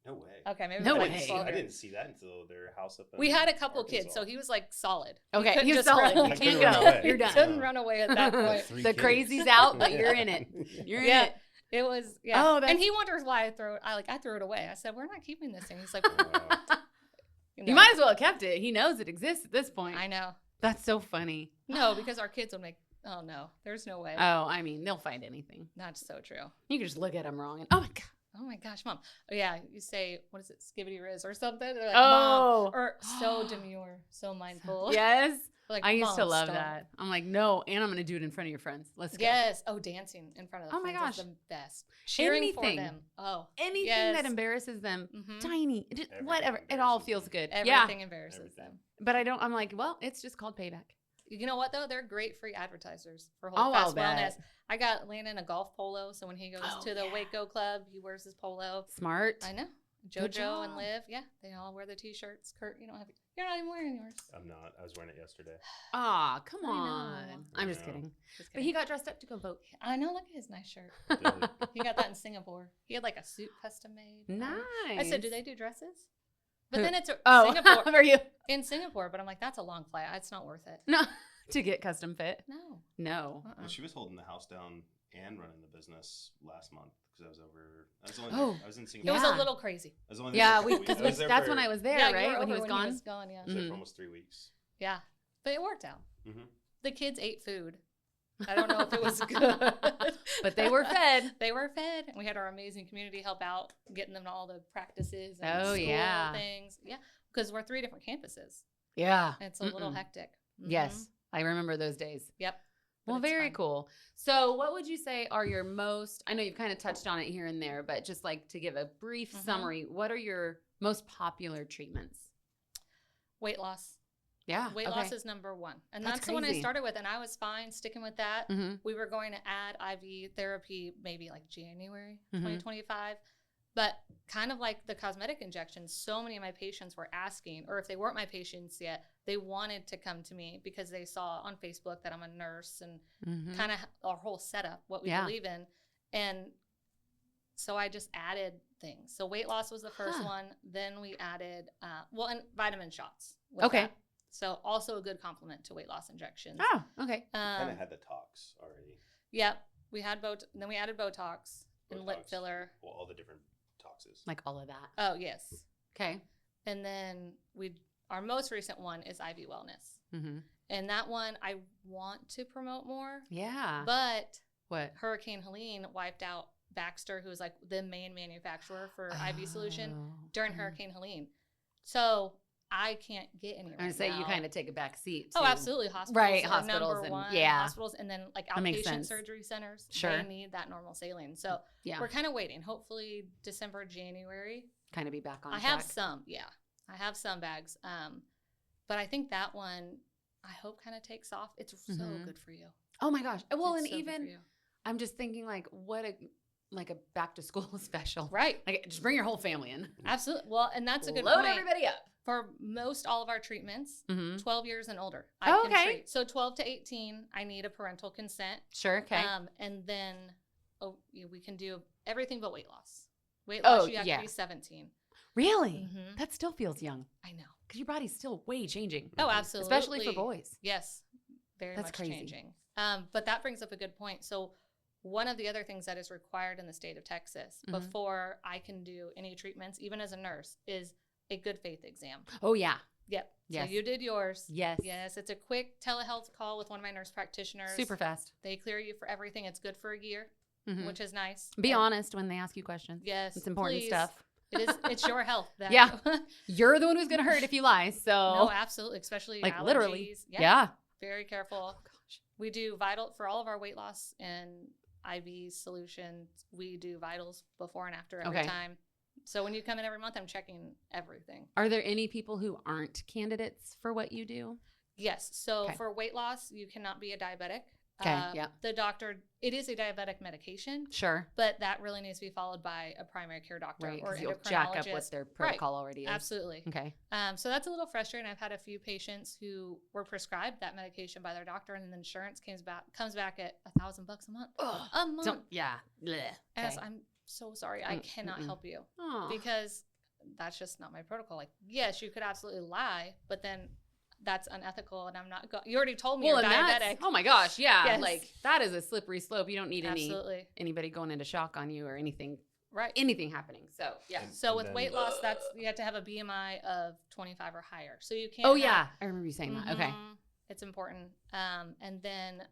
No way. Okay, maybe No we I were didn't, see, way. I older. didn't see that until their house up in We had a couple kids, Arkansas. so he was like solid. Okay, couldn't you're just solid. run. You I can't couldn't run go. away. You're He done. couldn't run away at that point. Three The kids. crazy's out, but you're in it. You're in Yeah. it. It was Oh, that's- and he wonders why I threw it. I threw it away. I said, "We're not keeping this thing." He's like, You might as well have kept it. He knows it exists at this point. I know. That's so funny. No, because our kids would make. Oh no, there's no way. Oh, I mean, they'll find anything. That's so true. You can just look at them wrong and oh my god. Oh my gosh, mom. Oh yeah, you say what is it, skibbity riz or something? They're like, Oh. Mom, or so demure, so mindful. Yes. Like, I used to "Mom, love stop." that. I'm like, no, and I'm gonna do it in front of your friends. Let's go. Yes. Oh, dancing in front of the Oh my friends gosh. is the best. Cheering for Anything. them. Oh, Anything yes. that embarrasses them, Mhm. tiny, Everything whatever, it all embarrasses feels them. good. Everything Yeah. embarrasses Everything. them. But I don't. I'm like, well, it's just called payback. You know what though? They're great free advertisers for Oh, Hold I'll Fast bet. Wellness. I got Landon a golf polo, so when he goes Oh, to the yeah. Waco club, he wears his polo. Smart. I know. Good JoJo and job. Liv, yeah, they all wear the t-shirts. Kurt, you're not even wearing yours. I'm not. I was wearing it yesterday. Ah, come I know. on. I'm just I know. kidding. Just But kidding. he got dressed up to go vote. I know. Look at his nice shirt. Really. He got that in Singapore. He had like a suit custom made. Nice. I said, do they do dresses? But then it's Singapore. Are you in Singapore? But I'm like, that's a long flight. It's not worth it. no to get custom fit? No. Well, she was holding the house down and running the business last month because I was in Singapore. It was a little crazy. I was only Yeah, there that's when I was there, right? When he was He gone. was gone, yeah. I was there for almost 3 weeks. Yeah, but it worked out. Mm-hmm. The kids ate food. I don't know if it was good, but they were fed. They were fed, and we had our amazing community help out, getting them to all the practices and school things. Yeah, because we're 3 different campuses. Yeah, It's a little hectic. Mm-hmm. Yes, I remember those days. Yep. Well, very cool. So what would you say are your most, I know you've kind of touched on it here and there, but just like to give a brief summary, what are your most popular treatments? Weight loss. Yeah. Weight loss is number 1. And that's the one I crazy. started with, and I was fine sticking with that. Mm-hmm. We were going to add IV therapy maybe like January 2025. But kind of like the cosmetic injections, so many of my patients were asking, or if they weren't my patients yet, they wanted to come to me because they saw on Facebook that I'm a nurse and kind of our whole setup, what we believe in. And so I just added things. So weight loss was the first one. Then we added, and vitamin shots. Okay. That. So also a good complement to weight loss injections. Oh, okay. Kind of had the tox already. Yep. We had then we added Botox and lip filler. Well, all the different toxes. Like all of that. Oh, yes. Okay. And then our most recent one is IV Wellness. Mm-hmm. And that one I want to promote more. Yeah. But what? Hurricane Helene wiped out Baxter, who was like the main manufacturer for IV solution during Hurricane Helene. So I can't get any. I would say you kind of take a back seat. Oh, absolutely. Hospitals, right? Hospitals number 1. And hospitals, and then like outpatient surgery centers. Sure, they need that normal saline. So we're kind of waiting. Hopefully, December, January. Kind of be back on. I have some. Yeah, I have some bags. But I I hope one, I hope kind of takes off. It's so good for you. Oh my gosh. Well, it's and so even I'm just thinking like like a back to school special. Right. Like just bring your whole family in. Absolutely. Well, and that's a good Load point. everybody up. For most all of our treatments, 12 years and older, I can treat. So 12 to 18, I need a parental consent. Sure. Okay. And then we can do everything but weight loss. Weight loss, you have to be 17. Really? That still feels young. I know. Because your body's still way changing. Oh, absolutely. Especially for boys. Yes. Very That's much crazy. changing. But that brings up a good point. So one of the other things that is required in the state of Texas before I can do any treatments, even as a nurse, is a good faith exam. Oh, yeah. Yep. Yes. So you did yours. Yes. Yes. It's a quick telehealth call with one of my nurse practitioners. Super fast. They clear you for everything. It's good for a year, which is nice. Be honest when they ask you questions. Yes. It's important please. stuff. It's your health. Yeah. You're the one who's going to hurt if you lie. So no, absolutely. Especially like allergies. Literally. Yeah. Yeah. Very careful. Oh, gosh. We do for all of our weight loss and IV solutions. We do vitals before and after every time. So when you come in every month, I'm checking everything. Are there any people who aren't candidates for what you do? Yes. So for weight loss, you cannot be a diabetic. Okay. Yeah. The doctor, it is a diabetic medication. Sure. But that really needs to be followed by a primary care doctor Right. or You'll endocrinologist. jack up what their protocol already is. Absolutely. Okay. So that's a little frustrating. I've had a few patients who were prescribed that medication by their doctor, and the insurance comes back at $1,000 a month. Ugh. A month. Yeah. Blech. And Okay. I'm so sorry. I cannot help you Aw. because that's just not my protocol. Like, yes, you could absolutely lie, but then that's unethical, and I'm not going. You already told me you're diabetic. Oh my gosh, yeah. Yes. Like that is a slippery slope. You don't need Absolutely. anybody going into shock on you or anything Right. anything happening. So yeah. So with then- weight loss, you have to have a BMI of 25 or higher. So you can't. Oh yeah, I remember you saying that. Okay. It's important. And then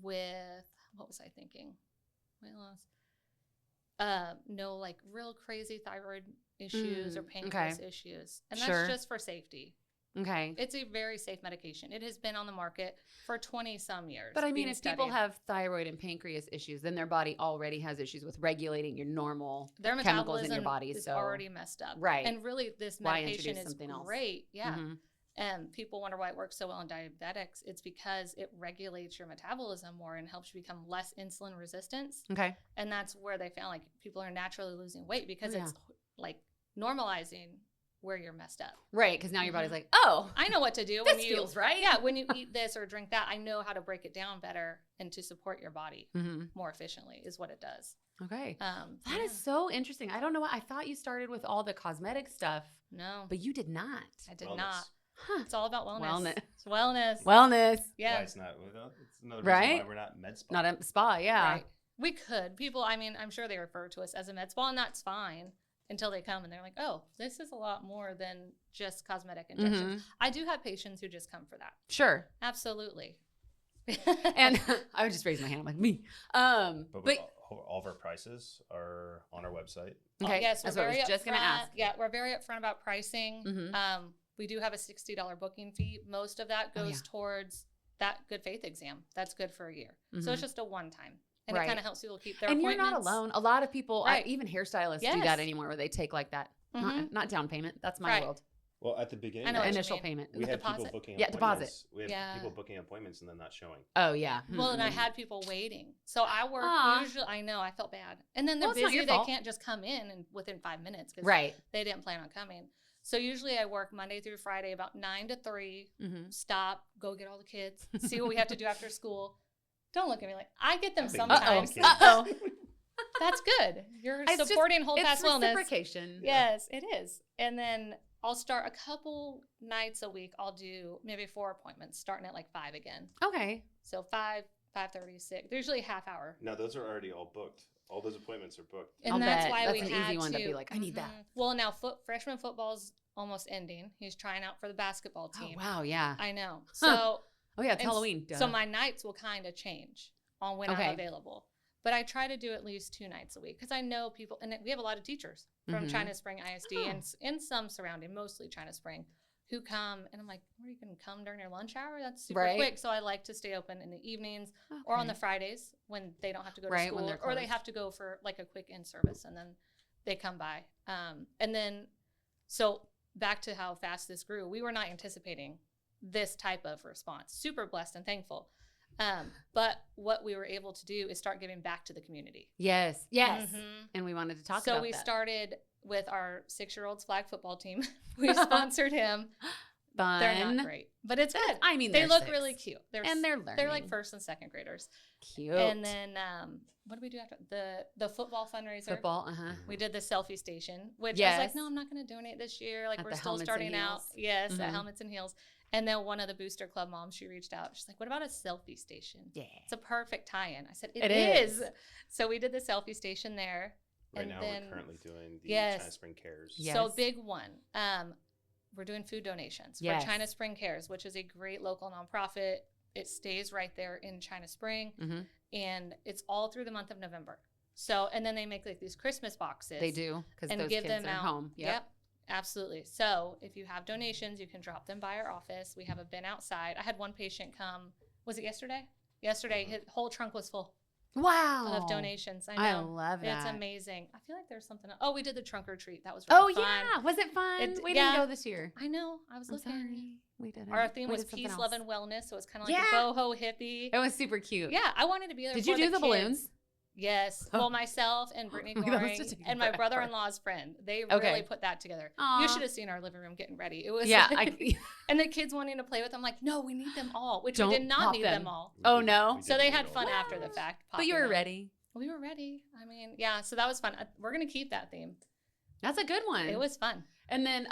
with what was I thinking? Weight loss. No, like real crazy thyroid issues or pancreas issues, and that's just for safety. Okay. It's a very safe medication. It has been on the market for 20 some years. But I mean, being if people studied. have thyroid and pancreas issues, then their body already has issues with regulating your normal their chemicals in your metabolism body. is So already messed up. Right. And really, this Why medication introduce is something else? great. Yeah. Mhm. And people wonder why it works so well in diabetics. It's because it regulates your metabolism more and helps you become less insulin resistance. Okay. And that's where they found like people are naturally losing weight because Oh, yeah. it's like normalizing where you're messed up. Right, because now your body's like, oh, I know what to do. this feels right. Yeah, when you eat this or drink that, I know how to break it down better and to support your body more efficiently is what it does. Okay. That is so interesting. I don't know why. I thought you started with all the cosmetic stuff. No. But you did not. I did Wellness. not. Huh. It's all about wellness. Wellness. It's wellness. Wellness. Yeah. Why it's not? It's another reason Right? why we're not med spa. Not a spa, yeah. Right. We could. People, I mean, I'm sure they refer to us as a med spa, and that's fine until they come and they're like, oh, this is a lot more than just cosmetic injections. I do have patients who just come for that. Sure. Absolutely. And I would just raise my hand. I'm like, me. But all of our prices are on our website. Okay. Yes, we're that's what I very was just going to upfront. ask. Yeah, we're very upfront about pricing. Mhm. We do have a $60 booking fee. Most of that goes towards that good faith exam. That's good for a year. So it's just a one time. And it kind of helps people keep their and you're appointments. not alone. A lot of people, Right. even hairstylists do Yes. that anymore where they take like that. Not down payment. That's my Right. world. Well, at the beginning, I know what you Initial mean. payment. we had deposit? people booking Yeah, appointments. deposit. We had Yeah. people booking appointments and then not showing. Oh, yeah. Well, and I had people waiting. So I work Aw. usually, I know, I felt bad. And then they're Well, it's not busy. your They fault. can't just come in and within 5 minutes because Right. they didn't plan on coming. So usually I work Monday through Friday about 9 to 3, stop, go get all the kids, see what we have to do after school. Don't look at me like, I get them I think sometimes. you have Uh-oh. That's good. You're It's just- supporting whole It's fast wellness. reciprocation. Yes, it is. And then I'll start a couple nights a week. I'll do maybe 4 appointments, starting at like 5 again. Okay. So 5, 5:30, 6. They're usually a half hour. No, those are already all booked. All those appointments are booked. And I'll that's bet. why That's we an had easy one to to be like, I need that. Well, now freshman football's almost ending. He's trying out for the basketball Oh, team. wow. Yeah. I know. Huh. So Oh, yeah. It's and Halloween. So my nights will kind of change on when Okay. I'm available. But I try to do at least 2 nights a week because I know people, and we have a lot of teachers from China Spring ISD and some surrounding, mostly China Spring, who come. And I'm like, what, are you going to come during your lunch hour? That's super Right. quick. So I like to stay open in the evenings or on the Fridays when they don't have to go to Right, when school they're or they closed. have to go for like a quick in-service and then they come by. And then, so back to how fast this grew, we were not anticipating this type of response. Super blessed and thankful. But what we were able to do is start giving back to the community. Yes. Yes. Mhm. And we wanted to talk So about we that. started with our 6-year-old's flag football team. We sponsored him. Fun. They're not great, but it's good. I mean, they they're look 6. really cute. They're learning. They're like 1st and 2nd graders. Cute. And then what do we do after the football fundraiser? Football. We did the selfie station, which I was Yes. like, no, I'm not going to donate this year. Like At we're the still Helmets and starting out. Heels. Yes, Mhm. at Helmets and Heels. And then one of the Booster Club moms, she reached out. She's like, what about a selfie station? Yeah. It's a perfect tie-in. I said, It it is. is. So we did the selfie station there. Right and now, then, we're currently doing the Yes. China Spring Cares. Yes. So big one. We're doing food donations Yes. for China Spring Cares, which is a great local nonprofit. It stays right there in China Spring, and it's all through the month of November. So, and then they make like these Christmas boxes. They do because and those give kids them are out. home. Yep, absolutely. So if you have donations, you can drop them by our office. We have a bin outside. I had one patient come. Was it yesterday? Yesterday, his whole trunk was full Wow. of donations. I I know. love that. It's amazing. I feel like there's something else. Oh, we did the trunk or treat. That was really Oh, fun. yeah. Was it fun? It- we yeah. didn't go this year. I know. I was I'm looking. sorry. We didn't. Our theme We was did something peace, love, else. and wellness. So it's kind of like Yeah. a boho hippie. It was super cute. Yeah, I wanted to be there. Did for you do the kids. balloons? Yes. Oh. Well, myself and Brittany That was Goring such a and my good brother-in-law's friend, they Okay. really put that together. Aw. You should have seen our living room getting ready. It was Yeah. and the kids wanting to play with them. Like, no, we need them all, which Don't we did not pop need them. them all. We Oh, did- no? we So did they do had it fun all. after the fact. But you popping were them. ready. We were ready. I mean, yeah. So that was fun. We're gonna keep that theme. That's a good one. It was fun. And then,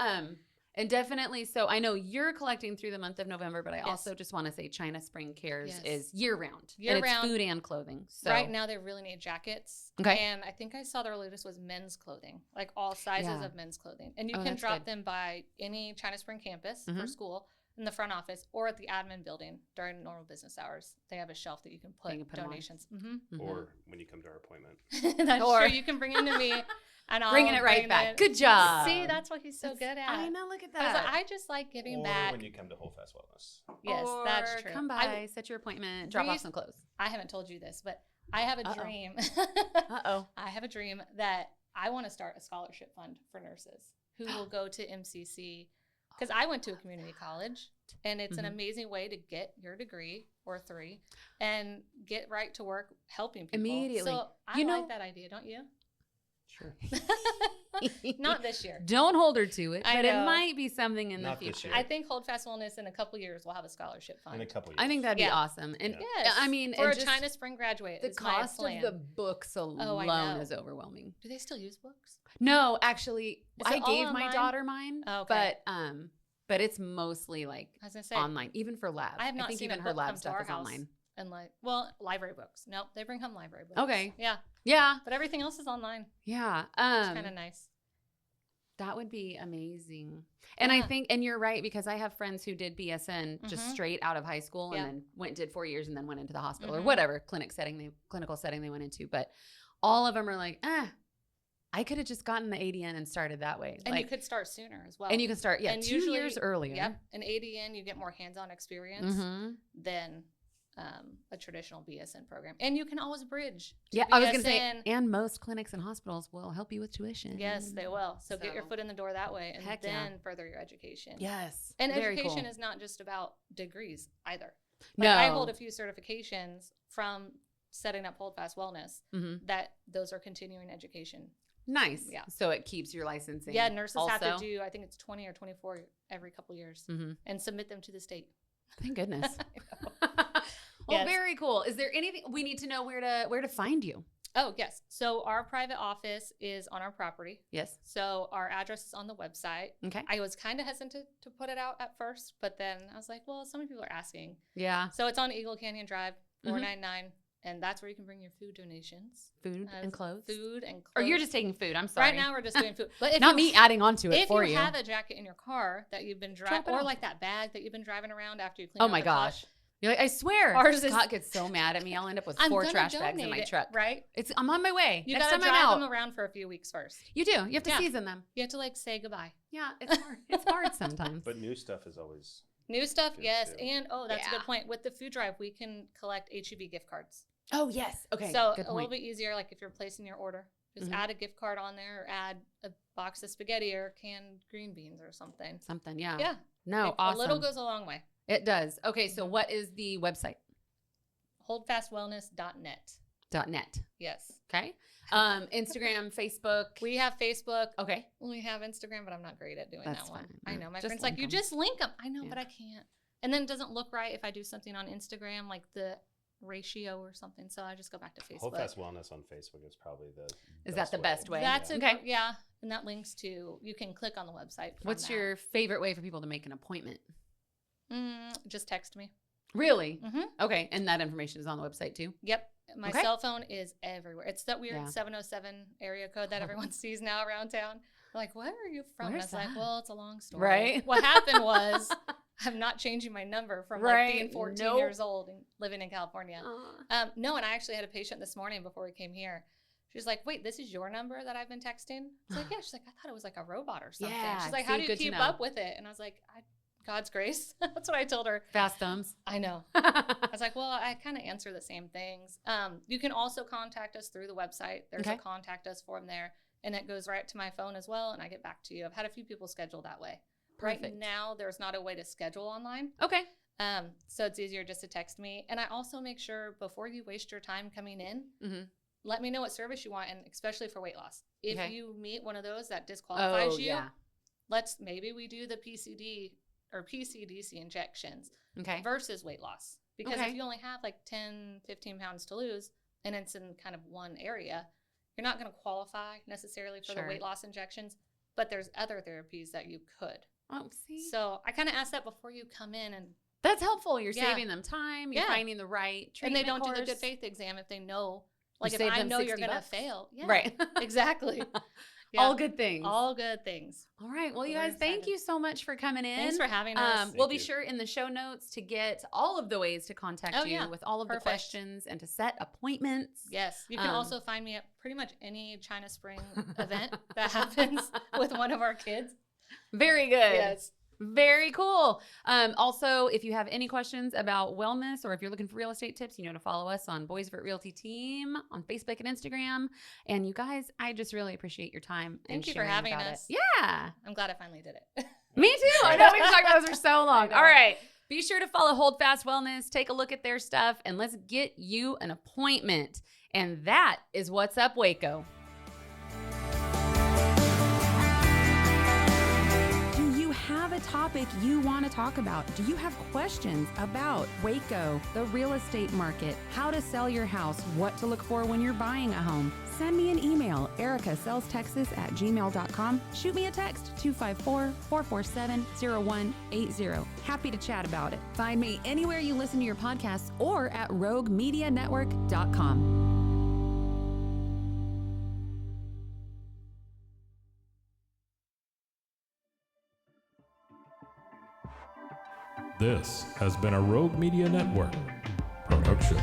and definitely, so I know you're collecting through the month of November, but I Yes. also just want to say China Spring Cares Yes. is year round. Year and round. It's food and clothing. So Right now, they really need jackets. Okay. And I think I saw their latest was men's clothing, like all sizes Yeah. of men's clothing. And you Oh, can that's drop good. them by any China Spring campus for Mhm. school in the front office or at the admin building during normal business hours. They have a shelf that you can put, You can put 'em on. donations. Mm-hmm. Mhm. Or when you come to our appointment. That's Or- true. You can bring them to me. And I'll Bringing it right bring back. it- Good job. See, that's what he's so good at. I know. Look at I was that. like, I just like giving Or back. when you come to Whole Fast Wellness. Yes, Or that's true. Come by, set your appointment, drop off some clothes. I haven't told you this, but I have a Uh-oh. dream. Uh-oh. I have a dream that I want to start a scholarship fund for nurses who will go to MCC because I went to a community college and it's an Mhm. amazing way to get your degree or 3 and get right to work helping people. Immediately. So I You like know- that idea, don't you? Sure. Not this year. Don't hold her to it, I but it know. might be something in Not the this future. year. I think Hold Fast Wellness in a couple years will have a scholarship fund. In a couple years. I think that'd be Yeah. awesome. And Yes. I mean, for and a just China Spring graduate, the is my cost of plan. the books alone know. is overwhelming. Do they still use books? No, actually, Is I it all gave my online? daughter mine, Oh, okay. but it's mostly like I was gonna say online, even for lab. I have not think seen even a her book lab come to stuff our is house. online. And library books. Nope, they bring home library books. Okay. Yeah, Yeah, but everything else is online. yeah. It's kind of nice. That would be amazing. And I Yeah. think, and you're right, because I have friends who did BSN just Mhm. straight out of high school Yeah. and then went and did 4 years and then went into the hospital or Mhm. whatever clinical setting they went into. But all of them are like, I could have just gotten the ADN and started that way. And like, you could start sooner as well. and you can start, And 2 usually- years earlier. Yep. An ADN, you get more hands-on experience Mm-hmm. than a traditional BSN program. And you can always bridge. to Yeah, I was going to say, BSN. and most clinics and hospitals will help you with tuition. Yes, they will. So get your So- foot in the door that way and Heck yeah. then further your education. Yes. And very education cool. is not just about degrees either. No. I hold a few certifications from setting up Hold Fast Wellness Mhm. that those are continuing education. Nice. Yeah. So it keeps your licensing. Yeah, nurses have also. to do, I think it's 20 or 24 every couple years Mhm. and submit them to the state. Thank goodness. Yes. Well, very cool. Is there anything we need to know where to find you? Oh, yes. So our private office is on our property. Yes. So our address is on the website. Okay. I was kind of hesitant to put it out at first, but then I was like, well, so many people are asking. Yeah. So it's on Eagle Canyon Drive, Mhm. 499, and that's where you can bring your food donations. Food As and clothes. Food and clothes. Or you're just taking food. I'm sorry. Right now we're just doing food. But if Not you me adding on to it if for you you. have a jacket in your car that you've been driving, Drop it or off. like that bag that you've been driving around after you clean Oh out my the car, gosh. You're like, I swear. Ours is- Scott gets so mad at me. I'll end up with I'm 4 gonna trash bags in donate my it, truck. right? I'm on my way. You Next gotta time I'm drive out. them around for a few weeks first. You do. You have to Yeah. season them. You have to like say goodbye. Yeah, it's hard. It's hard sometimes. But new stuff is always New stuff, Good yes. too. And that's a Yeah. good point. With the food drive, we can collect HEB gift cards. Oh, yes. Okay. So good a little point. bit easier, like if you're placing your order, just Mhm. add a gift card on there or add a box of spaghetti or canned green beans or something. Something. Yeah. Yeah. No, awesome. A little goes a long way. It does. Okay, so what is the website? Holdfastwellness.net. .net. Yes. Okay. Instagram, Facebook. We have Facebook. Okay. We have Instagram, but I'm not great at doing That's that one. fine. I Yeah. know. My Just friend's like, link you 'em." just link them. I know, Yeah. but I can't. And then it doesn't look right if I do something on Instagram, like the ratio or something. So I just go back to Facebook. Hold Fast Wellness on Facebook is probably the Is that the best way? That's Yeah. a Okay. yeah. And that links to, you can click on the website. from What's that. your favorite way for people to make an appointment? Just text me. Really? Mm-hmm. Okay. And that information is on the website too? Yep. My Okay. cell phone is everywhere. It's that weird Yeah. 707 area code that everyone sees now around town. They're like, where are you from? And I Where's was like, that? well, it's a long story. Right. What happened was I'm not changing my number from like Right. being 14 Nope. years old and living in California. No, and I actually had a patient this morning before we came here. She was like, wait, this is your number that I've been texting? I was like, yeah. She's like, I thought it was like a robot or something. Yeah, She's like, see, how do you good to keep know. up with it? And I was like, God's grace. That's what I told her. Fast thumbs. I know. I was like, well, I kind of answer the same things. You can also contact us through the website. There's Okay. a contact us form there, and it goes right to my phone as well, and I get back to you. I've had a few people schedule that way. Right Perfect. now, there's not a way to schedule online. Okay. So it's easier just to text me. And I also make sure before you waste your time coming in, Mm-hmm. let me know what service you want, and especially for weight loss. If Okay. you meet one of those that disqualifies Oh, you, yeah. maybe we do the PCD or PCDC injections Okay. versus weight loss. Because Okay. if you only have like 10, 15 pounds to lose and it's in kind of one area, you're not going to qualify necessarily for Sure. the weight loss injections, but there's other therapies that you could. Oh, see? So I kind of ask that before you come in, and That's helpful. You're Yeah. saving them time. You're Yeah. finding the right and treatment they don't do the good course. faith exam if they know, like if save I them know you're 60 going to bucks. fail. Yeah, Right. exactly. Yeah. All good things. All good things. All right. Well, you We're guys, thank excited. you so much for coming in. Thanks for having us. We'll Thank be you. sure in the show notes to get all of the ways to contact Oh, you yeah. with all of Perfect. the questions and to set appointments. Yes. You can Um, also find me at pretty much any China Spring event that happens with one of our kids. Very good. Yes. Very cool. Also, if you have any questions about wellness or if you're looking for real estate tips, you know to follow us on Boys Vert Realty Team on Facebook and Instagram. And you guys, I just really appreciate your time. Thank you for sharing having about us. it. Yeah. I'm glad I finally did it. Me too. I know we've talked about this for so long. know. All right. Be sure to follow Hold Fast Wellness. Take a look at their stuff and let's get you an appointment. And that is what's up, Waco. topic you want to talk about? Do you have questions about Waco, the real estate market, how to sell your house, what to look for when you're buying a home? Send me an email, ericasellstexas@gmail.com. Shoot me a text, 254-447-0180. Happy to chat about it. Find me anywhere you listen to your podcasts or at roguemedianetwork.com. This has been a Rogue Media Network production.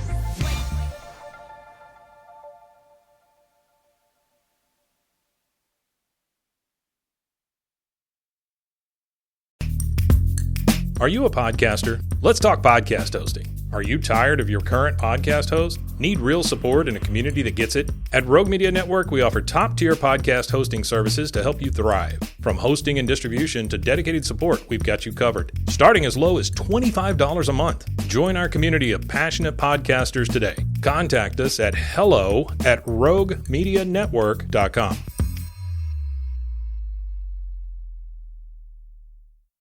Are you a podcaster? Let's talk podcast hosting. Are you tired of your current podcast host? Need real support and a community that gets it? At Rogue Media Network, we offer top-tier podcast hosting services to help you thrive. From hosting and distribution to dedicated support, we've got you covered. Starting as low as $25 a month. Join our community of passionate podcasters today. Contact us at hello@roguemedianetwork.com.